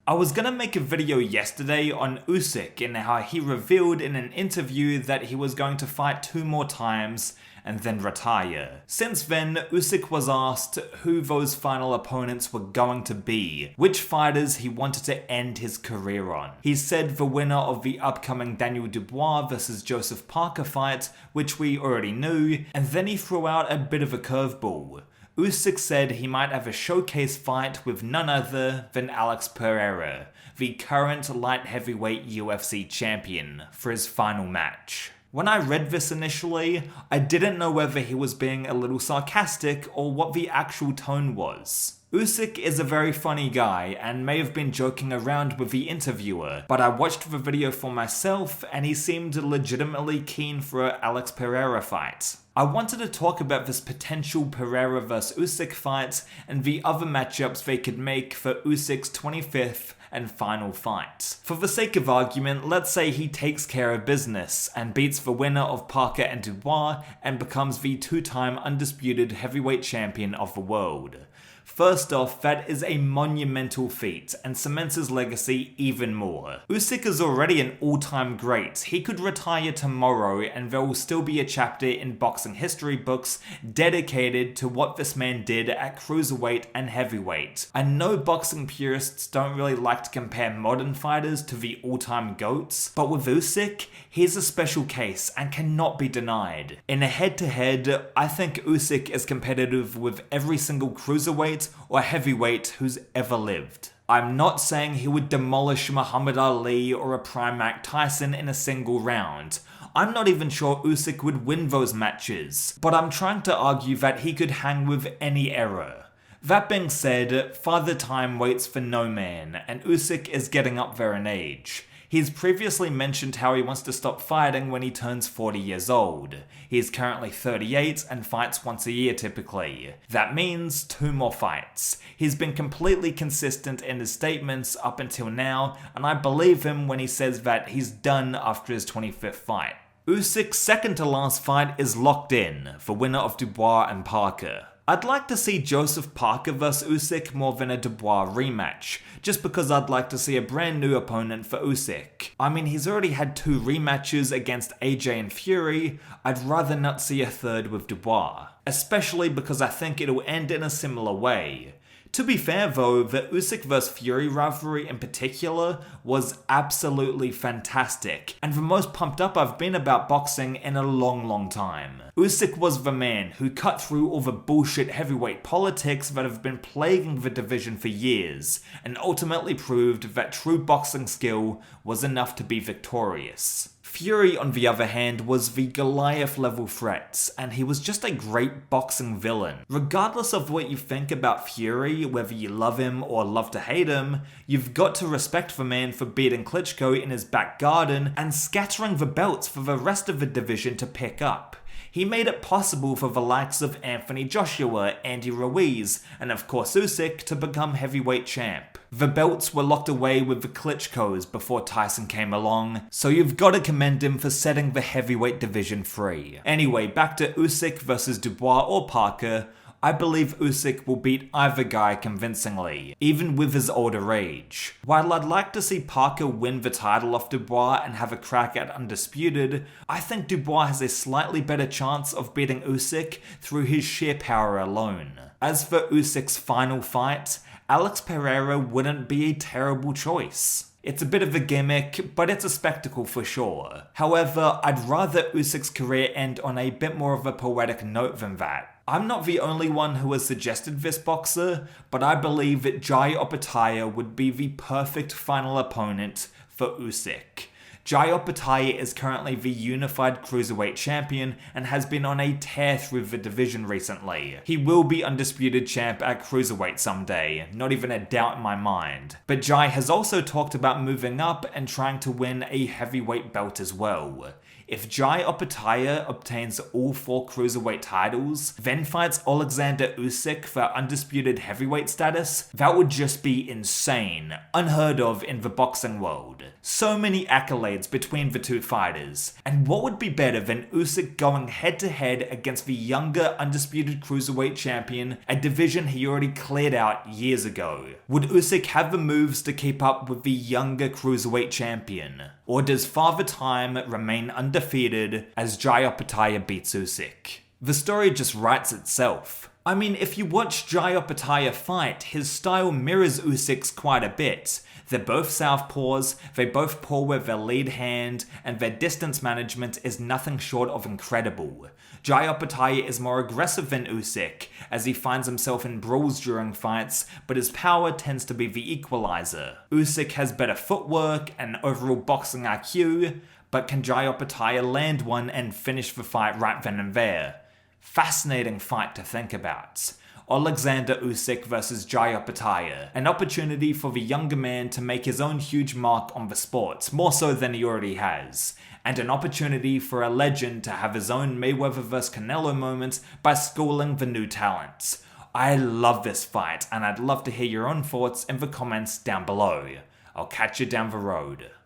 I was gonna make a video yesterday on Usyk and how he revealed in an interview that he was going to fight 2 more times and then retire. Since then, Usyk was asked who those final opponents were going to be, which fighters he wanted to end his career on. He said the winner of the upcoming Daniel Dubois vs Joseph Parker fight, which we already knew, and then he threw out a bit of a curveball. Usyk said he might have a showcase fight with none other than Alex Pereira, the current light heavyweight UFC champion, for his final match. When I read this initially, I didn't know whether he was being a little sarcastic or what the actual tone was. Usyk is a very funny guy and may have been joking around with the interviewer, but I watched the video for myself and he seemed legitimately keen for an Alex Pereira fight. I wanted to talk about this potential Pereira vs Usyk fight and the other matchups they could make for Usyk's 25th and final fight. For the sake of argument, let's say he takes care of business and beats the winner of Parker and Dubois and becomes the 2-time undisputed heavyweight champion of the world. First off, that is a monumental feat and cements his legacy even more. Usyk is already an all-time great. He could retire tomorrow and there will still be a chapter in boxing history books dedicated to what this man did at cruiserweight and heavyweight. I know boxing purists don't really like to compare modern fighters to the all-time GOATs, but with Usyk, he's a special case and cannot be denied. In a head-to-head, I think Usyk is competitive with every single cruiserweight or heavyweight who's ever lived. I'm not saying he would demolish Muhammad Ali or a prime Mike Tyson in a single round. I'm not even sure Usyk would win those matches, but I'm trying to argue that he could hang with any era. That being said, Father Time waits for no man, and Usyk is getting up there in age. He's previously mentioned how he wants to stop fighting when he turns 40 years old. He is currently 38 and fights once a year typically. That means 2 more fights. He's been completely consistent in his statements up until now, and I believe him when he says that he's done after his 25th fight. Usyk's second to last fight is locked in, the winner of Dubois and Parker. I'd like to see Joseph Parker vs Usyk more than a Dubois rematch, just because I'd like to see a brand new opponent for Usyk. I mean, he's already had 2 rematches against AJ and Fury. I'd rather not see a third with Dubois, especially because I think it'll end in a similar way. To be fair though, the Usyk vs Fury rivalry in particular was absolutely fantastic, and the most pumped up I've been about boxing in a long time. Usyk was the man who cut through all the bullshit heavyweight politics that have been plaguing the division for years, and ultimately proved that true boxing skill was enough to be victorious. Fury, on the other hand, was the Goliath-level threat, and he was just a great boxing villain. Regardless of what you think about Fury, whether you love him or love to hate him, you've got to respect the man for beating Klitschko in his back garden and scattering the belts for the rest of the division to pick up. He made it possible for the likes of Anthony Joshua, Andy Ruiz, and of course Usyk to become heavyweight champ. The belts were locked away with the Klitschkos before Tyson came along, so you've got to commend him for setting the heavyweight division free. Anyway, back to Usyk versus Dubois or Parker. I believe Usyk will beat either guy convincingly, even with his older age. While I'd like to see Parker win the title off Dubois and have a crack at undisputed, I think Dubois has a slightly better chance of beating Usyk through his sheer power alone. As for Usyk's final fight, Alex Pereira wouldn't be a terrible choice. It's a bit of a gimmick, but it's a spectacle for sure. However, I'd rather Usyk's career end on a bit more of a poetic note than that. I'm not the only one who has suggested this boxer, but I believe that Jai Opetaia would be the perfect final opponent for Usyk. Jai Opetaia is currently the unified cruiserweight champion and has been on a tear through the division recently. He will be undisputed champ at cruiserweight someday, not even a doubt in my mind. But Jai has also talked about moving up and trying to win a heavyweight belt as well. If Jai Opetaia obtains all 4 cruiserweight titles, then fights Alexander Usyk for undisputed heavyweight status, that would just be insane, unheard of in the boxing world. So many accolades between the two fighters, and what would be better than Usyk going head to head against the younger undisputed cruiserweight champion, a division he already cleared out years ago? Would Usyk have the moves to keep up with the younger cruiserweight champion? Or does Father Time remain undefeated as Jai Opetaia beats Usyk? The story just writes itself. I mean, if you watch Jai Opetaia fight, his style mirrors Usyk's quite a bit. They're both southpaws, they both pull with their lead hand, and their distance management is nothing short of incredible. Jai Opetaia is more aggressive than Usyk, as he finds himself in brawls during fights, but his power tends to be the equalizer. Usyk has better footwork and overall boxing IQ, but can Jai Opetaia land one and finish the fight right then and there? Fascinating fight to think about. Alexander Usyk versus Jai Opetaia, an opportunity for the younger man to make his own huge mark on the sport, more so than he already has, and an opportunity for a legend to have his own Mayweather vs Canelo moment by schooling the new talent. I love this fight, and I'd love to hear your own thoughts in the comments down below. I'll catch you down the road.